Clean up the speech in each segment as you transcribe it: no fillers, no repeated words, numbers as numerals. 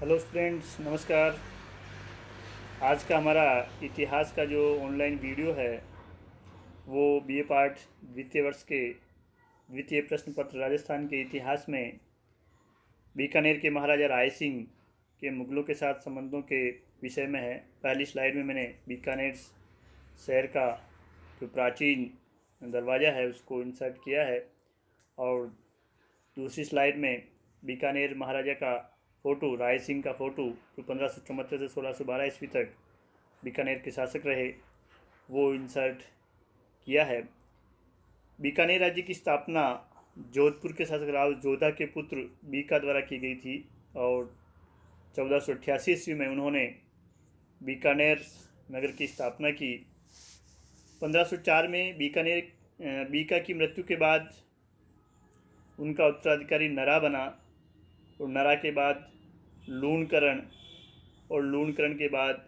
Hello students, नमस्कार। आज का हमारा इतिहास का जो ऑनलाइन वीडियो है वो बीए पार्ट द्वितीय वर्ष के द्वितीय प्रश्न पत्र राजस्थान के इतिहास में बीकानेर के महाराजा राय सिंह के मुगलों के साथ संबंधों के विषय में है। पहली स्लाइड में मैंने बीकानेर शहर का जो प्राचीन दरवाज़ा है उसको इंसर्ट किया है और दूसरी स्लाइड में बीकानेर महाराजा का फ़ोटो, राय सिंह का फ़ोटो जो 1574 से 1612 ईस्वी तक बीकानेर के शासक रहे, वो इंसर्ट किया है। बीकानेर राज्य की स्थापना जोधपुर के शासक राव जोधा के पुत्र बीका द्वारा की गई थी और 1488 ईस्वी में उन्होंने बीकानेर नगर की स्थापना की। 1504 में बीका की मृत्यु के बाद उनका उत्तराधिकारी नरा बना और नरा के बाद लूणकरण और लूणकरण के बाद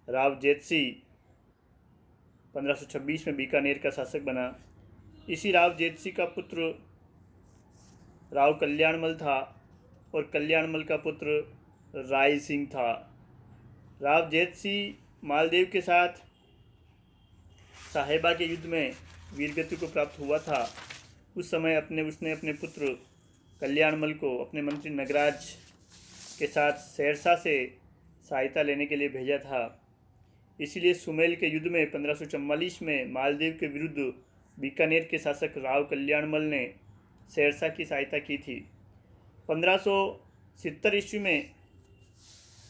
राव जेतसी 1526 में बीकानेर का शासक बना। इसी राव जेतसी का पुत्र राव कल्याणमल था और कल्याणमल का पुत्र राय सिंह था। राव जेतसी मालदेव के साथ साहेबा के युद्ध में वीरगति को प्राप्त हुआ था। उस समय उसने अपने पुत्र कल्याणमल को अपने मंत्री नगराज के साथ शेरशाह से सहायता लेने के लिए भेजा था। इसलिए सुमेल के युद्ध में 1544 में मालदेव के विरुद्ध बीकानेर के शासक राव कल्याणमल ने शेरशाह की सहायता की थी। 1570 ईस्वी में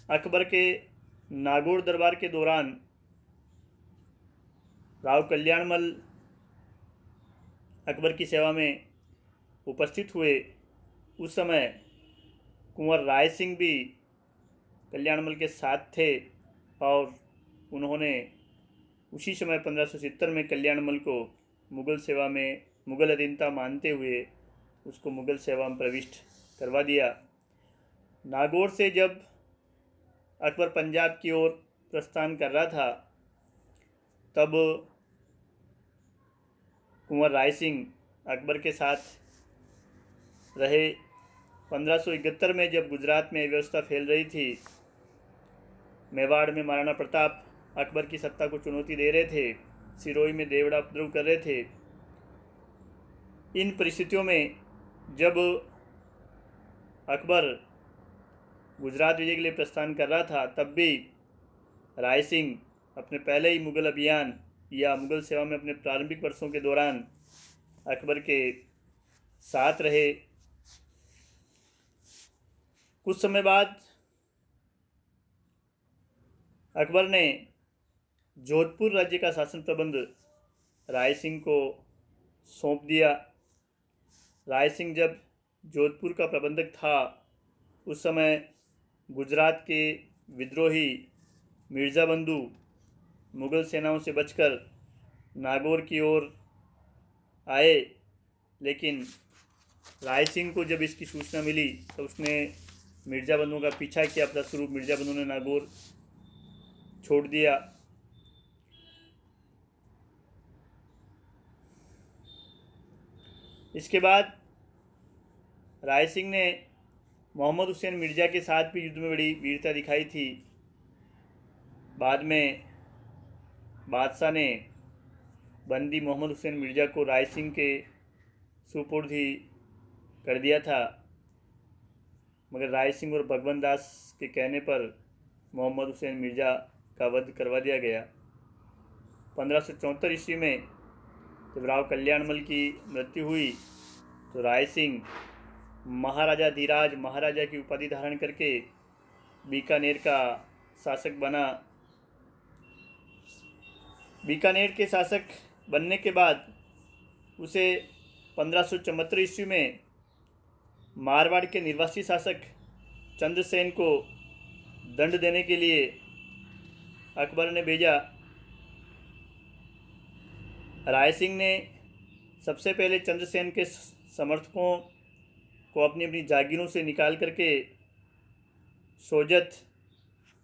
अकबर के नागौर दरबार के दौरान राव कल्याणमल अकबर की सेवा में उपस्थित हुए। उस समय कुंवर राय सिंह भी कल्याणमल के साथ थे और उन्होंने उसी समय 1570 में कल्याणमल को मुग़ल अधीनता मानते हुए उसको मुग़ल सेवा में प्रविष्ट करवा दिया। नागौर से जब अकबर पंजाब की ओर प्रस्थान कर रहा था तब कुंवर राय सिंह अकबर के साथ रहे। 1571 में जब गुजरात में व्यवस्था फैल रही थी, मेवाड़ में महाराणा प्रताप अकबर की सत्ता को चुनौती दे रहे थे, सिरोही में देवड़ा उपद्रव कर रहे थे। इन परिस्थितियों में जब अकबर गुजरात विजय के लिए प्रस्थान कर रहा था तब भी राय सिंह अपने पहले ही मुग़ल अभियान या मुग़ल सेवा में अपने प्रारंभिक वर्षों के दौरान अकबर के साथ रहे। कुछ समय बाद अकबर ने जोधपुर राज्य का शासन प्रबंध राय सिंह को सौंप दिया। राय सिंह जब जोधपुर का प्रबंधक था उस समय गुजरात के विद्रोही मिर्ज़ा बंधु मुग़ल सेनाओं से बचकर नागौर की ओर आए, लेकिन राय सिंह को जब इसकी सूचना मिली तो उसने मिर्ज़ा बंधुओं का पीछा किया। फलस्वरूप मिर्ज़ा बंधु ने नागौर छोड़ दिया। इसके बाद राय सिंह ने मोहम्मद हुसैन मिर्ज़ा के साथ भी युद्ध में बड़ी वीरता दिखाई थी। बाद में बादशाह ने बंदी मोहम्मद हुसैन मिर्ज़ा को राय सिंह के सुपुर्द ही कर दिया था, मगर राय सिंह और भगवंत दास के कहने पर मोहम्मद हुसैन मिर्ज़ा का वध करवा दिया गया। 1574 ईस्वी में जब राव कल्याणमल की मृत्यु हुई तो राय सिंह महाराजा धीराज महाराजा की उपाधि धारण करके बीकानेर का शासक बना। बीकानेर के शासक बनने के बाद उसे 1574 ईस्वी में मारवाड़ के निर्वासी शासक चंद्रसेन को दंड देने के लिए अकबर ने भेजा। राय सिंह ने सबसे पहले चंद्रसेन के समर्थकों को अपनी अपनी जागीरों से निकाल करके सोजत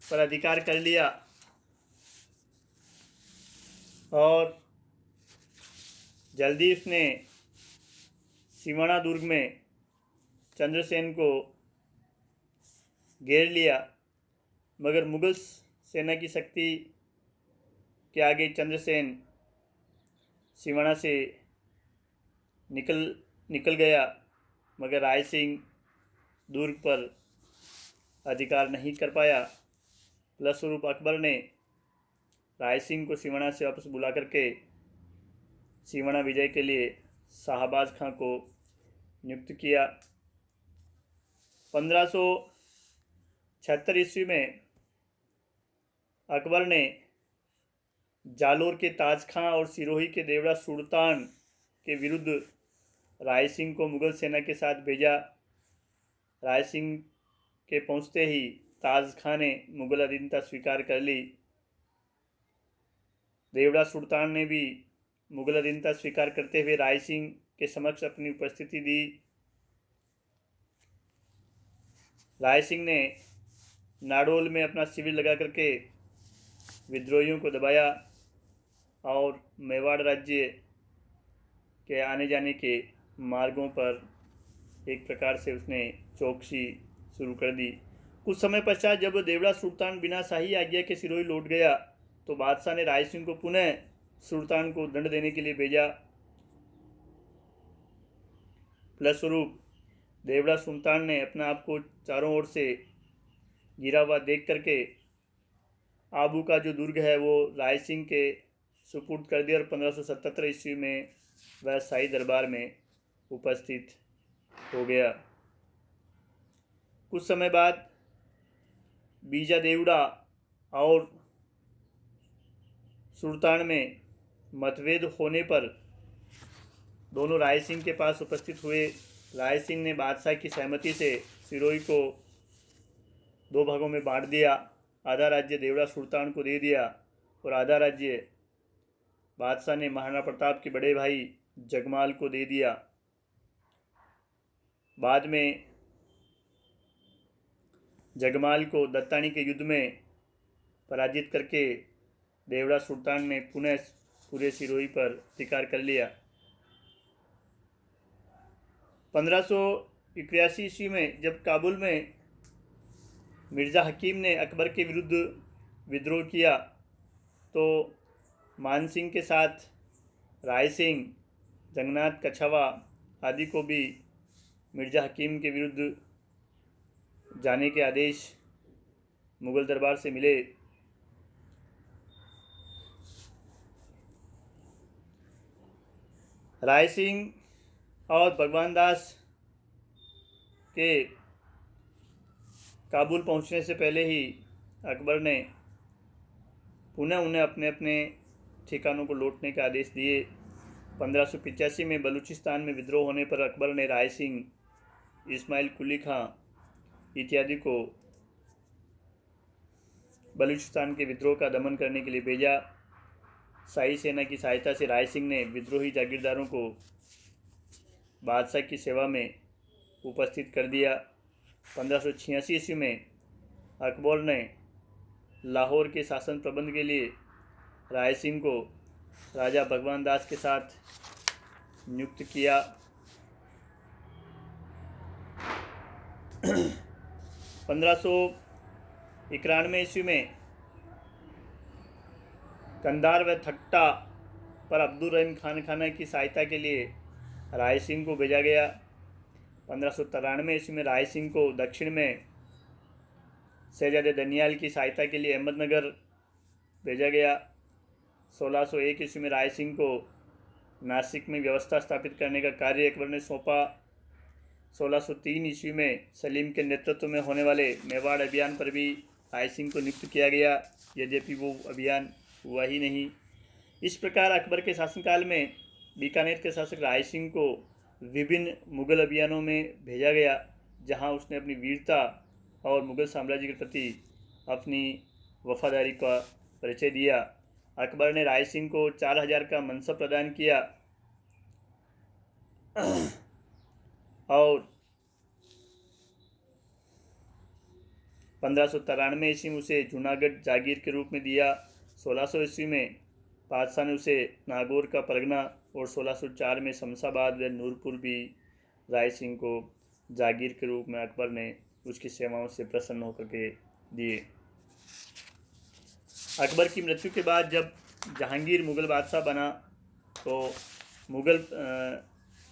पर अधिकार कर लिया और जल्दी उसने सिवाना दुर्ग में चंद्रसेन को घेर लिया, मगर मुग़ल सेना की शक्ति के आगे चंद्रसेन सिवाना से निकल गया, मगर राय सिंह दुर्ग पर अधिकार नहीं कर पाया। फलस्वरूप अकबर ने राय सिंह को सिवाना से वापस बुला करके सिवाना विजय के लिए शाहबाज खां को नियुक्त किया। 1576 ईस्वी में अकबर ने जालोर के ताज खां और सिरोही के देवड़ा सुल्तान के विरुद्ध राय सिंह को मुग़ल सेना के साथ भेजा। राय सिंह के पहुंचते ही ताज खां ने मुग़ल अधीनता स्वीकार कर ली। देवड़ा सुल्तान ने भी मुग़ल अधीनता स्वीकार करते हुए राय सिंह के समक्ष अपनी उपस्थिति दी। राय सिंह ने नाडोल में अपना शिविर लगा करके विद्रोहियों को दबाया और मेवाड़ राज्य के आने जाने के मार्गों पर एक प्रकार से उसने चौकसी शुरू कर दी। कुछ समय पश्चात जब देवड़ा सुल्तान बिना शाही आज्ञा के सिरोही लौट गया तो बादशाह ने राय सिंह को पुनः सुल्तान को दंड देने के लिए भेजा। फलस्वरूप देवड़ा सुल्तान ने अपने आप को चारों ओर से घिरा हुआ देख करके आबू का जो दुर्ग है वो राय सिंह के सुपुर्द कर दिया और 1577 ईस्वी में वह शाही दरबार में उपस्थित हो गया। कुछ समय बाद बीजा देवड़ा और सुल्तान में मतभेद होने पर दोनों राय सिंह के पास उपस्थित हुए। राय सिंह ने बादशाह की सहमति से सिरोही को 2 भागों में बांट दिया। आधा राज्य देवड़ा सुल्तान को दे दिया और आधा राज्य बादशाह ने महाराणा प्रताप के बड़े भाई जगमाल को दे दिया। बाद में जगमाल को दत्तानी के युद्ध में पराजित करके देवड़ा सुल्तान ने पुनः पूरे सिरोही पर अधिकार कर लिया। 1581 ईस्वी में जब काबुल में मिर्ज़ा हकीम ने अकबर के विरुद्ध विद्रोह किया तो मान सिंह के साथ राय सिंह, जंगनाथ कछावा आदि को भी मिर्ज़ा हकीम के विरुद्ध जाने के आदेश मुग़ल दरबार से मिले। राय सिंह और भगवान दास के काबुल पहुंचने से पहले ही अकबर ने पुनः उन्हें अपने अपने ठिकानों को लौटने के आदेश दिए। 1585 में बलूचिस्तान में विद्रोह होने पर अकबर ने राय सिंह, इस्माइल कुली खां इत्यादि को बलूचिस्तान के विद्रोह का दमन करने के लिए भेजा। शाही सेना की सहायता से राय सिंह ने विद्रोही जागीरदारों को बादशाह की सेवा में उपस्थित कर दिया। 1586 ईस्वी में अकबर ने लाहौर के शासन प्रबंध के लिए राय सिंह को राजा भगवान दास के साथ नियुक्त किया। 1591 ईस्वी में कंधार व थट्टा पर अब्दुल रहीम खान खाना की सहायता के लिए राय सिंह को भेजा गया। 1593 ईस्वी में राय सिंह को दक्षिण में शहजादे दनियाल की सहायता के लिए अहमदनगर भेजा गया। 1601 ईस्वी में राय सिंह को नासिक में व्यवस्था स्थापित करने का कार्य अकबर ने सौंपा। 1603 ईस्वी में सलीम के नेतृत्व में होने वाले मेवाड़ अभियान पर भी राय सिंह को नियुक्त किया गया, यद्यपि वो अभियान हुआ ही नहीं। इस प्रकार अकबर के शासनकाल में बीकानेर के शासक राय सिंह को विभिन्न मुग़ल अभियानों में भेजा गया, जहां उसने अपनी वीरता और मुग़ल साम्राज्य के प्रति अपनी वफादारी का परिचय दिया। अकबर ने राय सिंह को 4000 का मनसब प्रदान किया और 1593 ईस्वी में उसे जूनागढ़ जागीर के रूप में दिया। 1600 ईस्वी में बादशाह ने उसे नागौर का परगना और 1604 में शमशाबाद व नूरपुर भी राय सिंह को जागीर के रूप में अकबर ने उसकी सेवाओं से प्रसन्न होकर के दिए। अकबर की मृत्यु के बाद जब जहांगीर मुग़ल बादशाह बना तो मुग़ल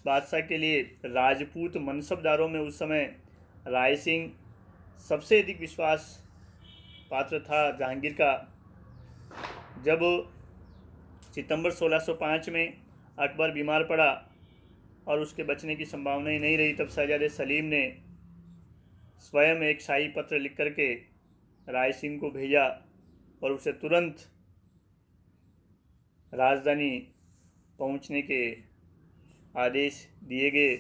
बादशाह के लिए राजपूत मनसबदारों में उस समय राय सिंह सबसे अधिक विश्वास पात्र था जहांगीर का। जब सितंबर 1605 में अकबर बीमार पड़ा और उसके बचने की संभावना ही नहीं रही, तब शहजादे सलीम ने स्वयं एक शाही पत्र लिख करके राय सिंह को भेजा और उसे तुरंत राजधानी पहुंचने के आदेश दिए गए।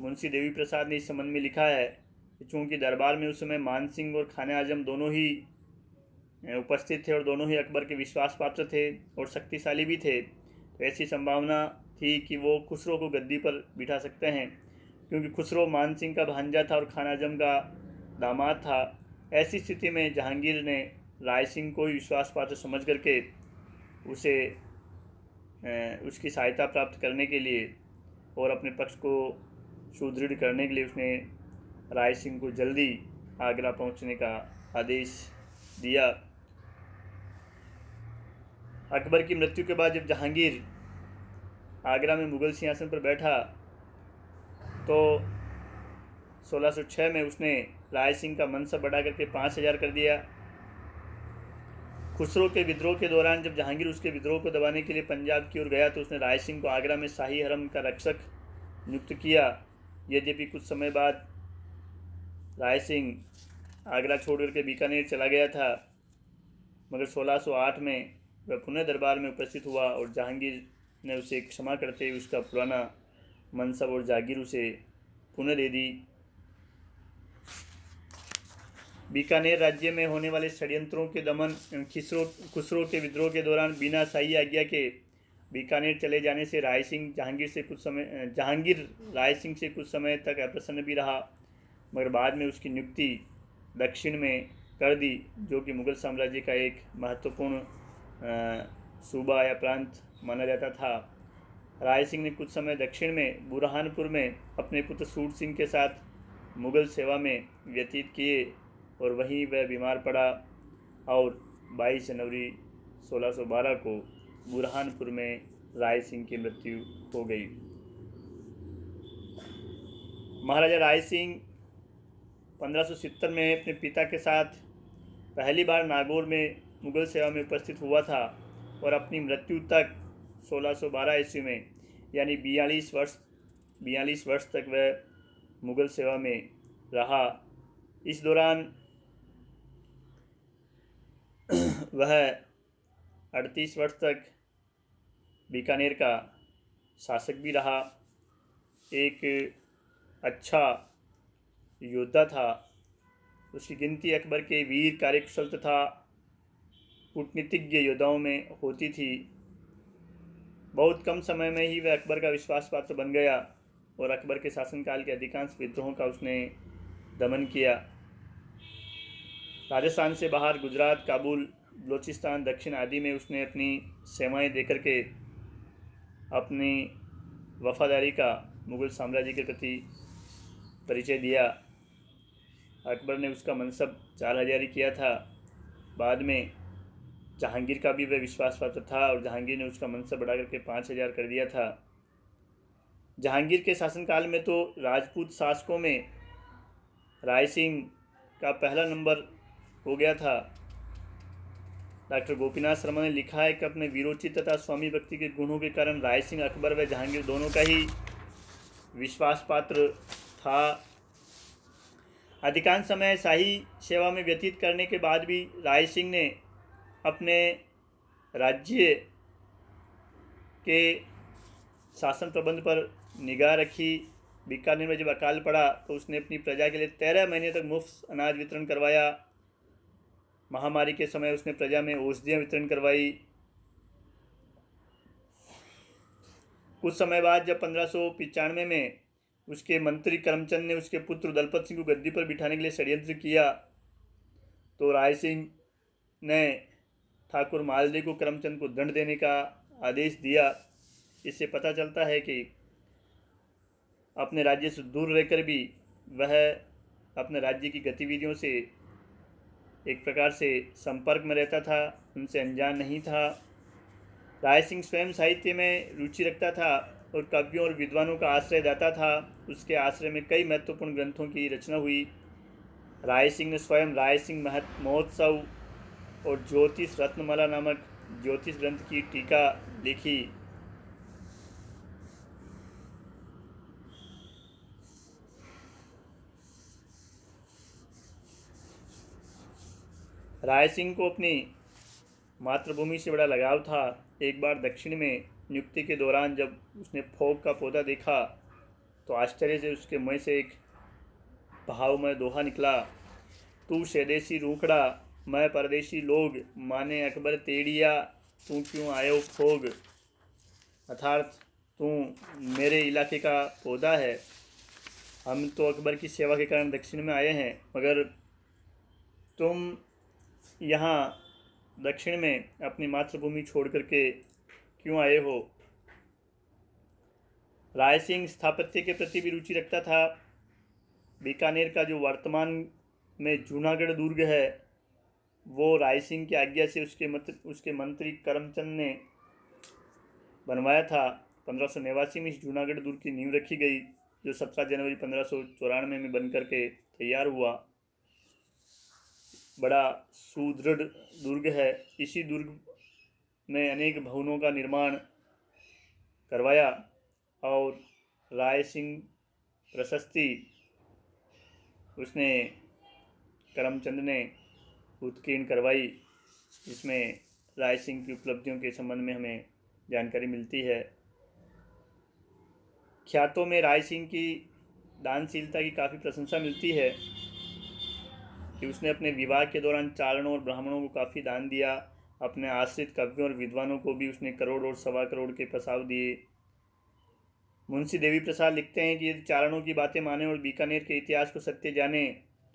मुंशी देवी प्रसाद ने इस संबंध में लिखा है कि चूँकि दरबार में उस समय मान सिंह और खाने आजम दोनों ही उपस्थित थे और दोनों ही अकबर के विश्वास पात्र थे और शक्तिशाली भी थे, तो ऐसी संभावना थी कि वो खुसरो को गद्दी पर बिठा सकते हैं, क्योंकि खुसरो मान सिंह का भांजा था और खान आजम का दामाद था। ऐसी स्थिति में जहांगीर ने राय सिंह को ही विश्वास पात्र समझ करके उसे उसकी सहायता प्राप्त करने के लिए और अपने पक्ष को सुदृढ़ करने के लिए उसने राय सिंह को जल्दी आगरा पहुंचने का आदेश दिया। अकबर की मृत्यु के बाद जब जहांगीर आगरा में मुग़ल सिंहासन पर बैठा तो 1606 में उसने राय सिंह का मनसब बढ़ा करके 5000 कर दिया। खुसरो के विद्रोह के दौरान जब जहांगीर उसके विद्रोह को दबाने के लिए पंजाब की ओर गया तो उसने राय सिंह को आगरा में शाही हरम का रक्षक नियुक्त किया। यद्यपि कुछ समय बाद राय सिंह आगरा छोड़कर के बीकानेर चला गया था, मगर 1608 में वह पुनः दरबार में उपस्थित हुआ और जहांगीर ने उसे क्षमा करते हुए उसका पुराना मनसब और जागीर उसे पुनः दे दी। बीकानेर राज्य में होने वाले षड्यंत्रों के दमन खुसरो के विद्रोह के दौरान बिना शाही आज्ञा के बीकानेर चले जाने से जहांगीर राय सिंह से कुछ समय तक अप्रसन्न भी रहा, मगर बाद में उसकी नियुक्ति दक्षिण में कर दी, जो कि मुग़ल साम्राज्य का एक महत्वपूर्ण सूबा या प्रांत माना जाता था। राय सिंह ने कुछ समय दक्षिण में बुरहानपुर में अपने पुत्र सूर सिंह के साथ मुग़ल सेवा में व्यतीत किए और वहीं वह बीमार पड़ा और 22 जनवरी 1612 को बुरहानपुर में राय सिंह की मृत्यु हो गई। महाराजा राय सिंह 1570 में अपने पिता के साथ पहली बार नागौर में मुग़ल सेवा में उपस्थित हुआ था और अपनी मृत्यु तक 1612 ईस्वी में यानी 42 वर्ष तक वह मुग़ल सेवा में रहा। इस दौरान वह 38 वर्ष तक बीकानेर का शासक भी रहा। एक अच्छा योद्धा था। उसकी गिनती अकबर के वीर कार्यकुशल तथा कूटनीतिज्ञ योद्धाओं में होती थी। बहुत कम समय में ही वह अकबर का विश्वास पात्र बन गया और अकबर के शासनकाल के अधिकांश विद्रोहों का उसने दमन किया। राजस्थान से बाहर गुजरात, काबुल, बलोचिस्तान, दक्षिण आदि में उसने अपनी सेवाएं देकर के अपनी वफादारी का मुग़ल साम्राज्य के प्रति परिचय दिया। अकबर ने उसका मनसब 4000 किया था। बाद में जहांगीर का भी वह विश्वास पात्र था और जहांगीर ने उसका मनसब बढ़ा करके 5000 कर दिया था। जहांगीर के शासनकाल में तो राजपूत शासकों में राय सिंह का पहला नंबर हो गया था। डॉक्टर गोपीनाथ शर्मा ने लिखा है कि अपने वीरोचित तथा स्वामी भक्ति के गुणों के कारण राय सिंह अकबर व जहांगीर दोनों का ही विश्वास पात्र था। अधिकांश समय शाही सेवा में व्यतीत करने के बाद भी राय सिंह ने अपने राज्य के शासन प्रबंध पर निगाह रखी। बीकानेर में जब अकाल पड़ा तो उसने अपनी प्रजा के लिए 13 महीने तक मुफ्त अनाज वितरण करवाया। महामारी के समय उसने प्रजा में औषधियाँ वितरण करवाई। कुछ समय बाद जब 1595 में उसके मंत्री करमचंद ने उसके पुत्र दलपत सिंह को गद्दी पर बिठाने के लिए षड्यंत्र किया तो राय सिंह ने ठाकुर मालदेव को करमचंद को दंड देने का आदेश दिया। इससे पता चलता है कि अपने राज्य से दूर रहकर भी वह अपने राज्य की गतिविधियों से एक प्रकार से संपर्क में रहता था, उनसे अनजान नहीं था। राय सिंह स्वयं साहित्य में रुचि रखता था और कवियों और विद्वानों का आश्रय दाता था। उसके आश्रय में कई महत्वपूर्ण ग्रंथों की रचना हुई। राय सिंह ने स्वयं राय सिंह महोत्सव और ज्योतिष रत्नमाला नामक ज्योतिष ग्रंथ की टीका लिखी। राय सिंह को अपनी मातृभूमि से बड़ा लगाव था। एक बार दक्षिण में नियुक्ति के दौरान जब उसने फोक का पौधा देखा तो आश्चर्य से उसके मुंह से एक भावमय दोहा निकला, तू स्वदेशी रूखड़ा मैं परदेशी लोग, माने अकबर तेड़िया तू क्यों आयो फोग। अर्थात तू मेरे इलाके का पौधा है, हम तो अकबर की सेवा के कारण दक्षिण में आए हैं, मगर तुम यहाँ दक्षिण में अपनी मातृभूमि छोड़ करके क्यों आए हो। राय सिंह स्थापत्य के प्रति भी रुचि रखता था। बीकानेर का जो वर्तमान में जूनागढ़ दुर्ग है वो राय सिंह की आज्ञा से उसके मंत्री करमचंद ने बनवाया था। 1589 में इस जूनागढ़ दुर्ग की नींव रखी गई, जो 17 जनवरी 1594 में बनकर के तैयार हुआ। बड़ा सुदृढ़ दुर्ग है। इसी दुर्ग में अनेक भवनों का निर्माण करवाया और राय सिंह प्रशस्ति उसने करमचंद ने उत्कीर्ण करवाई, जिसमें राय सिंह की उपलब्धियों के संबंध में हमें जानकारी मिलती है। ख्यातों में राय सिंह की दानशीलता की काफ़ी प्रशंसा मिलती है कि उसने अपने विवाह के दौरान चारणों और ब्राह्मणों को काफ़ी दान दिया। अपने आश्रित कवियों और विद्वानों को भी उसने करोड़ और सवा करोड़ के प्रस्ताव दिए। मुंशी देवी प्रसाद लिखते हैं कि यदि चारणों की बातें माने और बीकानेर के इतिहास को सत्य जाने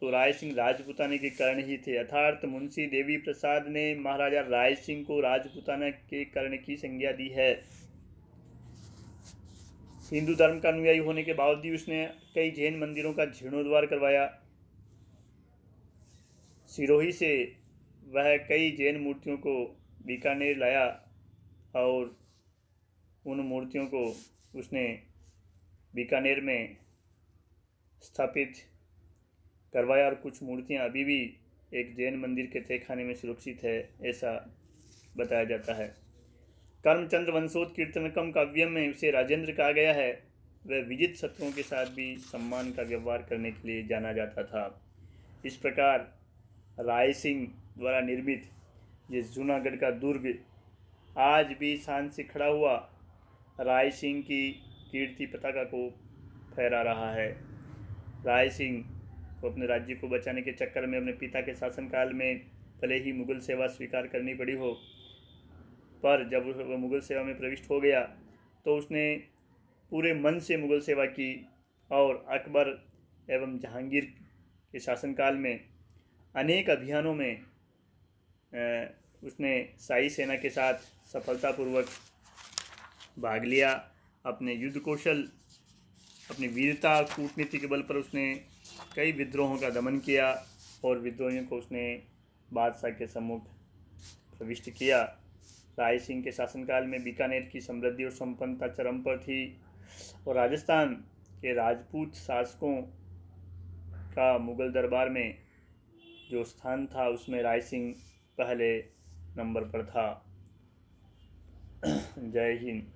तो राय सिंह राजपूताना के कर्ण ही थे। अर्थात मुंशी देवी प्रसाद ने महाराजा राय सिंह को राजपूताना के कर्ण की संज्ञा दी है। हिंदू धर्म का अनुयायी होने के बावजूद उसने कई जैन मंदिरों का जीर्णोद्धार करवाया। सिरोही से वह कई जैन मूर्तियों को बीकानेर लाया और उन मूर्तियों को उसने बीकानेर में स्थापित करवाया और कुछ मूर्तियां अभी भी एक जैन मंदिर के तहखाने में सुरक्षित है, ऐसा बताया जाता है। कर्मचंद्र वंशोत्कीर्तनकम काव्य में उसे राजेंद्र कहा गया है। वह विजित शत्रुओं के साथ भी सम्मान का व्यवहार करने के लिए जाना जाता था। इस प्रकार राय सिंह द्वारा निर्मित ये जूनागढ़ का दुर्ग आज भी शान से खड़ा हुआ राय सिंह की कीर्ति पताका को फहरा रहा है। राय सिंह को अपने राज्य को बचाने के चक्कर में अपने पिता के शासनकाल में भले ही मुग़ल सेवा स्वीकार करनी पड़ी हो, पर जब वह मुग़ल सेवा में प्रविष्ट हो गया तो उसने पूरे मन से मुग़ल सेवा की और अकबर एवं जहांगीर के शासनकाल में अनेक अभियानों में उसने शाही सेना के साथ सफलतापूर्वक भाग लिया। अपने युद्ध कौशल, अपनी वीरता, कूटनीति के बल पर उसने कई विद्रोहों का दमन किया और विद्रोहियों को उसने बादशाह के सम्मुख प्रविष्ट किया। राय सिंह के शासनकाल में बीकानेर की समृद्धि और संपन्नता चरम पर थी और राजस्थान के राजपूत शासकों का मुग़ल दरबार में जो स्थान था उसमें राय सिंह पहले नंबर पर था। जय हिंद।